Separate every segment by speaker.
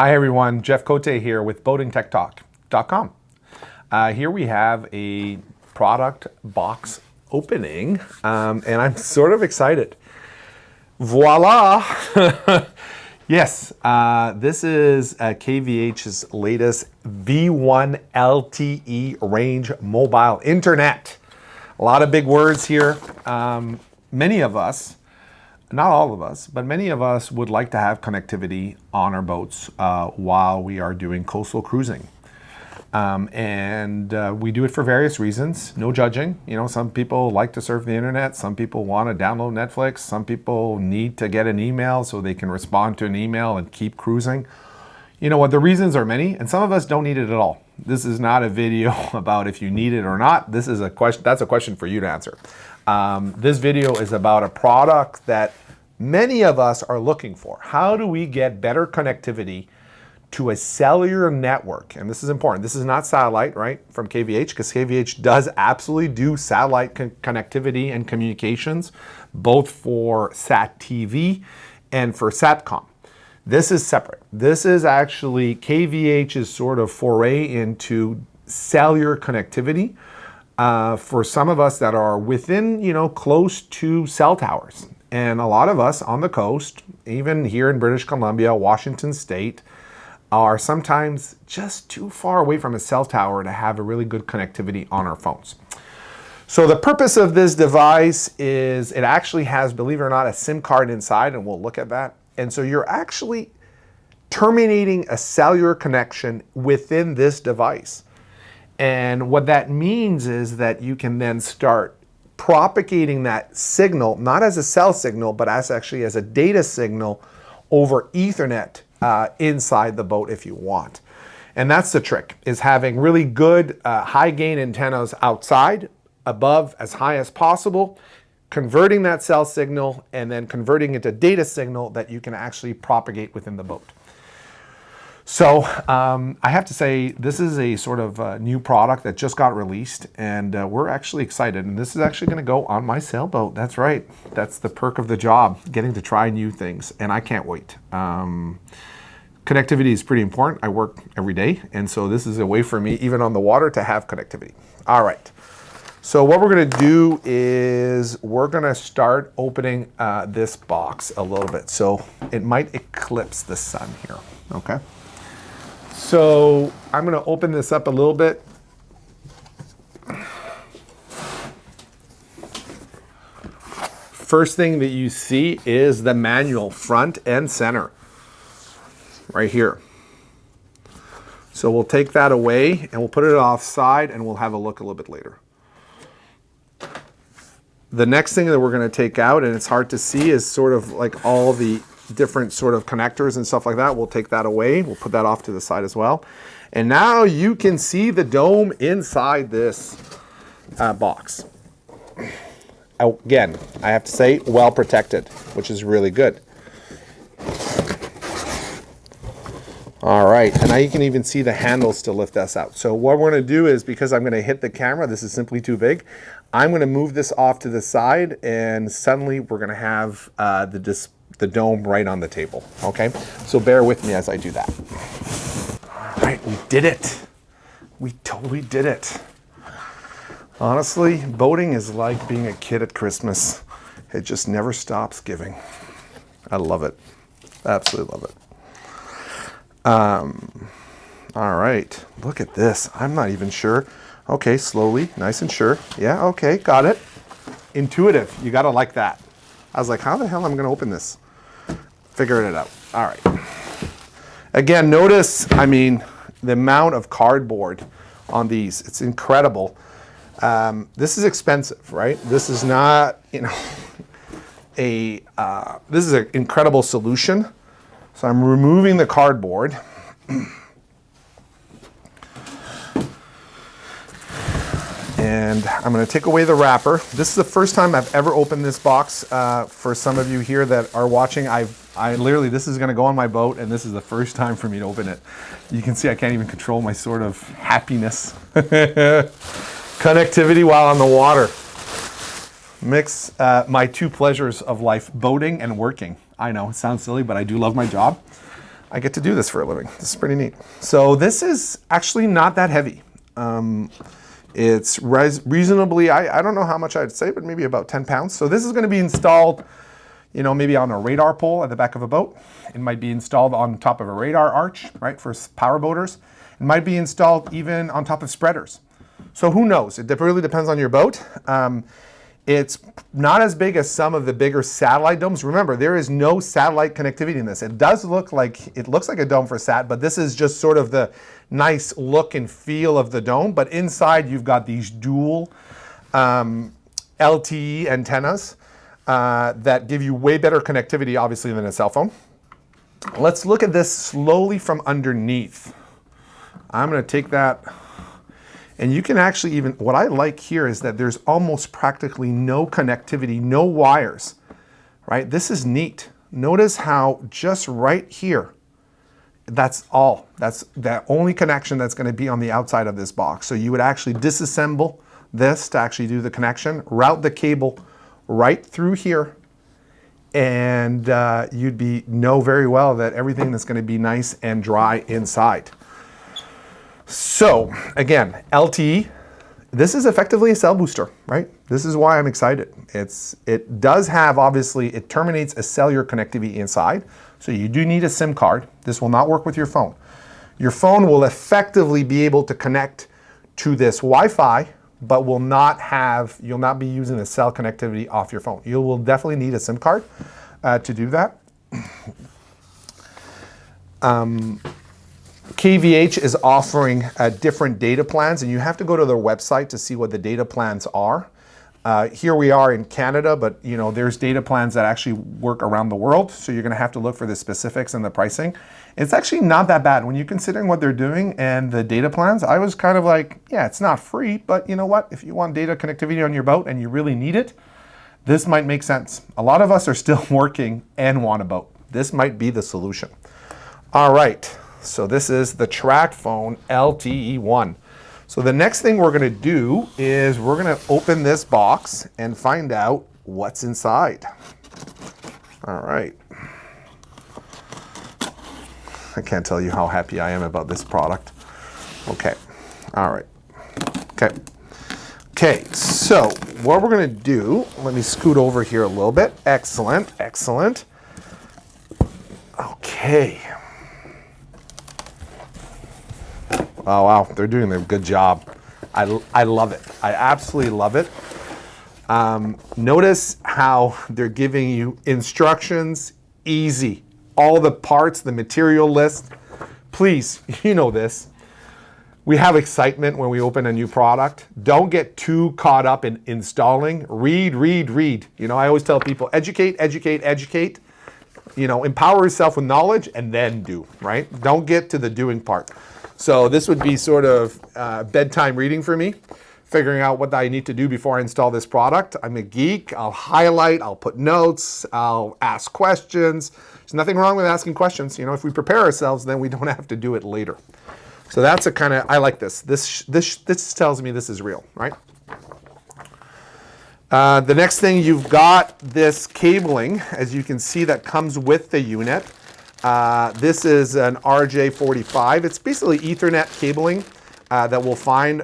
Speaker 1: Hi everyone, Jeff Cote here with boatingtechtalk.com. Here we have a product box opening and I'm sort of excited. Voila! Yes, this is KVH's latest V1 LTE range mobile internet. A lot of big words here. Many of us, not all of us, but many of us would like to have connectivity on our boats while we are doing coastal cruising. We do it for various reasons, no judging. You know, some people like to surf the internet, some people want to download Netflix, some people need to get an email so they can respond to an email and keep cruising. You know what, the reasons are many, and some of us don't need it at all. This is not a video about if you need it or not. This is a question, that's a question for you to answer. This video is about a product that many of us are looking for. How do we get better connectivity to a cellular network? And this is important. This is not satellite, right, from KVH, because KVH does absolutely do satellite connectivity and communications, both for Sat TV and for Satcom. This is separate. This is actually KVH's sort of foray into cellular connectivity for some of us that are within, you know, close to cell towers. And a lot of us on the coast, even here in British Columbia, Washington State, are sometimes just too far away from a cell tower to have a really good connectivity on our phones. So the purpose of this device is it actually has, believe it or not, a SIM card inside, and we'll look at that. And so you're actually terminating a cellular connection within this device. And what that means is that you can then start propagating that signal, not as a cell signal, but as actually as a data signal over Ethernet inside the boat if you want. And that's the trick, is having really good high gain antennas outside, above, as high as possible, converting that cell signal and then converting it to data signal that you can actually propagate within the boat. So I have to say, this is a sort of new product that just got released, and we're actually excited. And this is actually going to go on my sailboat. That's right. That's the perk of the job, getting to try new things, and I can't wait. Connectivity is pretty important. I work every day, and so this is a way for me, even on the water, to have connectivity. All right. So what we're going to do is we're going to start opening this box a little bit. So it might eclipse the sun here, okay? So I'm going to open this up a little bit. First thing that you see is the manual, front and center, right here. So we'll take that away and we'll put it offside and we'll have a look a little bit later. The next thing that we're going to take out, and it's hard to see, is sort of like all the different sort of connectors and stuff like that. We'll take that away. We'll put that off to the side as well. And now you can see the dome inside this box. Again, I have to say, well protected, which is really good. All right, and now you can even see the handles to lift this out. So what we're going to do is, because I'm going to hit the camera, this is simply too big, I'm going to move this off to the side, and suddenly we're going to have the dome right on the table, okay? So bear with me as I do that. All right, we did it. We totally did it. Honestly, boating is like being a kid at Christmas. It just never stops giving. I love it. Absolutely love it. All right, look at this. I'm not even sure. Okay, slowly, nice and sure. Yeah, okay, got it. Intuitive, you gotta like that. I was like, how the hell am I gonna open this? Figuring it out. All right. Again, notice, I mean, the amount of cardboard on these. It's incredible. This is expensive, right? This is not, you know, this is an incredible solution. So I'm removing the cardboard. And I'm going to take away the wrapper. This is the first time I've ever opened this box. For some of you here that are watching, I literally, this is going to go on my boat, and this is the first time for me to open it. You can see I can't even control my sort of happiness. Connectivity while on the water. Mix my two pleasures of life, boating and working. I know, it sounds silly, but I do love my job. I get to do this for a living. This is pretty neat. So this is actually not that heavy. It's reasonably, I don't know how much I'd say, but maybe about 10 pounds. So this is going to be installed, you know, maybe on a radar pole at the back of a boat. It might be installed on top of a radar arch, right, for power boaters. It might be installed even on top of spreaders. So who knows? It really depends on your boat. It's not as big as some of the bigger satellite domes. Remember, there is no satellite connectivity in this. It does look like, it looks like a dome for sat, but this is just sort of the nice look and feel of the dome. But inside you've got these dual LTE antennas that give you way better connectivity, obviously, than a cell phone. Let's look at this slowly from underneath. I'm going to take that. And you can actually even, what I like here is that there's almost practically no connectivity, no wires, right? This is neat. Notice how just right here, that's all. That's the only connection that's going to be on the outside of this box. So you would actually disassemble this to actually do the connection, route the cable right through here, and you'd know very well that everything is going to be nice and dry inside. So again, LTE, this is effectively a cell booster, right? This is why I'm excited. It does have, obviously, it terminates a cellular connectivity inside. So you do need a SIM card. This will not work with your phone. Your phone will effectively be able to connect to this Wi-Fi, but will not have, you'll not be using the cell connectivity off your phone. You will definitely need a SIM card to do that. KVH is offering different data plans, and you have to go to their website to see what the data plans are. Here we are in Canada, but you know there's data plans that actually work around the world, so you're going to have to look for the specifics and the pricing. It's actually not that bad when you're considering what they're doing and the data plans. I was kind of like, yeah, it's not free, but you know what? If you want data connectivity on your boat and you really need it, this might make sense. A lot of us are still working and want a boat. This might be the solution. All right. So this is the TracPhone LTE-1. So the next thing we're going to do is we're going to open this box and find out what's inside. All right. I can't tell you how happy I am about this product. Okay. All right. Okay. Okay. So what we're going to do, let me scoot over here a little bit. Excellent. Excellent. Okay. Oh, wow, they're doing a good job. I love it. I absolutely love it. Notice how they're giving you instructions, easy. All the parts, the material list. Please, you know this. We have excitement when we open a new product. Don't get too caught up in installing. Read, read, read. You know, I always tell people, educate, educate, educate. You know, empower yourself with knowledge and then do, right? Don't get to the doing part. So this would be sort of bedtime reading for me, figuring out what I need to do before I install this product. I'm a geek. I'll highlight, I'll put notes, I'll ask questions. There's nothing wrong with asking questions. You know, if we prepare ourselves, then we don't have to do it later. So that's a kind of, I like this. This tells me this is real, right? The next thing, you've got this cabling, as you can see, that comes with the unit. This is an RJ45. It's basically Ethernet cabling that we'll find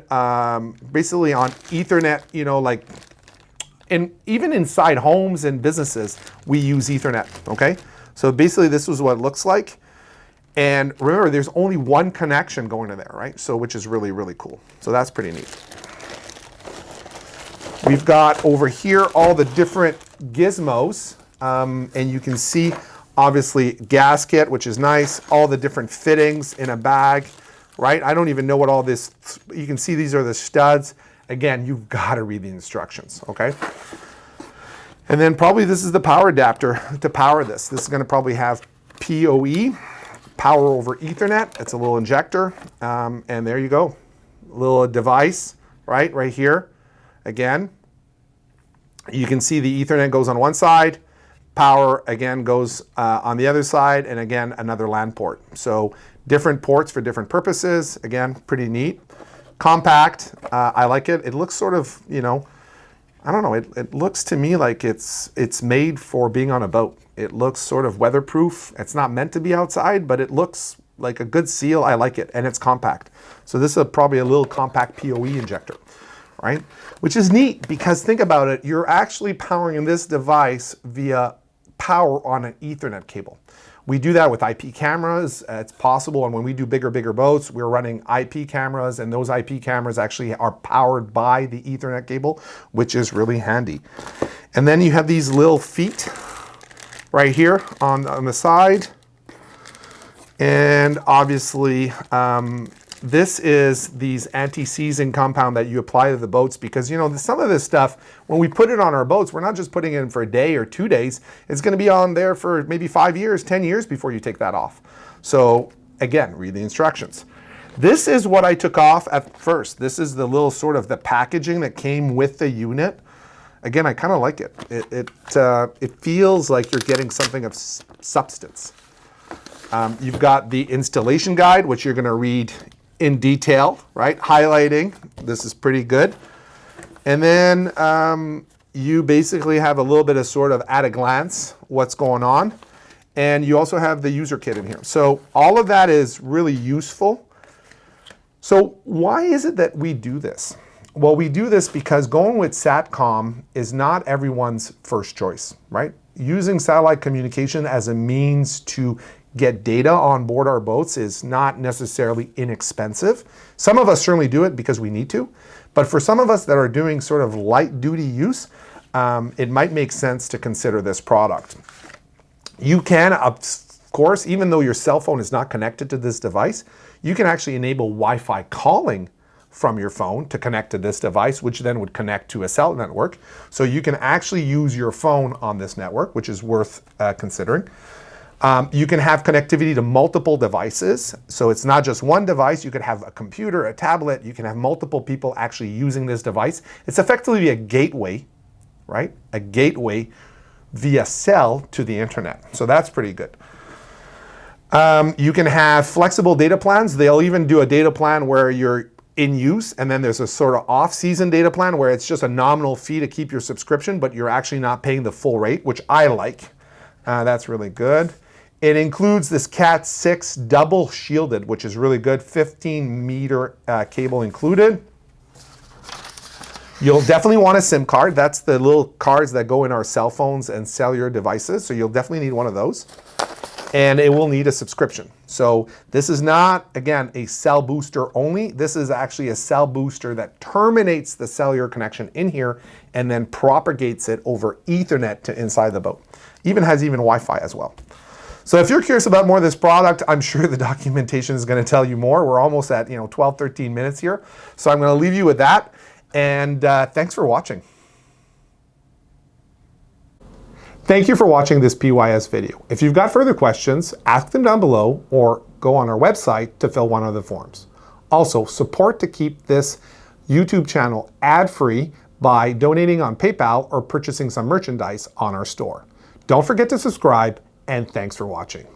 Speaker 1: basically on Ethernet, you know, like even inside homes and businesses, we use Ethernet, okay? So basically this is what it looks like. And remember, there's only one connection going to there, right? So which is really, really cool. So that's pretty neat. We've got over here all the different gizmos, and you can see obviously gasket, which is nice, all the different fittings in a bag, right? I don't even know what all this, you can see these are the studs. Again, you've got to read the instructions, okay? And then probably this is the power adapter to power this. This is going to probably have PoE, power over Ethernet. It's a little injector, and there you go. Little device, right here. Again, you can see the Ethernet goes on one side, power again goes on the other side, and again another LAN port. So different ports for different purposes. Again, pretty neat. Compact, I like it. It looks sort of, you know, I don't know, it looks to me like it's made for being on a boat. It looks sort of weatherproof. It's not meant to be outside, but it looks like a good seal. I like it, and it's compact. So this is probably a little compact PoE injector, right? Which is neat because think about it, you're actually powering this device via power on an Ethernet cable. We do that with IP cameras. It's possible, and when we do bigger boats, we're running IP cameras, and those IP cameras actually are powered by the Ethernet cable, which is really handy. And then you have these little feet right here on the side. And obviously, this is these anti-seizing compound that you apply to the boats because, you know, some of this stuff, when we put it on our boats, we're not just putting it in for a day or 2 days. It's going to be on there for maybe 5 years, 10 years before you take that off. So again, read the instructions. This is what I took off at first. This is the little sort of the packaging that came with the unit. Again, I kind of like it. It feels like you're getting something of substance. You've got the installation guide, which you're going to read in detail, right? Highlighting. This is pretty good. And then you basically have a little bit of sort of at a glance what's going on. And you also have the user kit in here. So all of that is really useful. So why is it that we do this? Well, we do this because going with SATCOM is not everyone's first choice, right? Using satellite communication as a means to get data on board our boats is not necessarily inexpensive. Some of us certainly do it because we need to, but for some of us that are doing sort of light duty use, it might make sense to consider this product. You can, of course, even though your cell phone is not connected to this device, you can actually enable Wi-Fi calling from your phone to connect to this device, which then would connect to a cell network. So you can actually use your phone on this network, which is worth considering. You can have connectivity to multiple devices. So it's not just one device. You could have a computer, a tablet. You can have multiple people actually using this device. It's effectively a gateway, right? A gateway via cell to the internet. So that's pretty good. You can have flexible data plans. They'll even do a data plan where you're in use, and then there's a sort of off-season data plan where it's just a nominal fee to keep your subscription, but you're actually not paying the full rate, which I like. That's really good. It includes this Cat 6 double shielded, which is really good, 15-meter cable included. You'll definitely want a SIM card. That's the little cards that go in our cell phones and cellular devices, so you'll definitely need one of those. And it will need a subscription. So this is not, again, a cell booster only. This is actually a cell booster that terminates the cellular connection in here and then propagates it over Ethernet to inside the boat. Has Wi-Fi as well. So if you're curious about more of this product, I'm sure the documentation is going to tell you more. We're almost at 12, 13 minutes here. So I'm going to leave you with that. And thanks for watching. Thank you for watching this PYS video. If you've got further questions, ask them down below or go on our website to fill one of the forms. Also, support to keep this YouTube channel ad-free by donating on PayPal or purchasing some merchandise on our store. Don't forget to subscribe, and thanks for watching.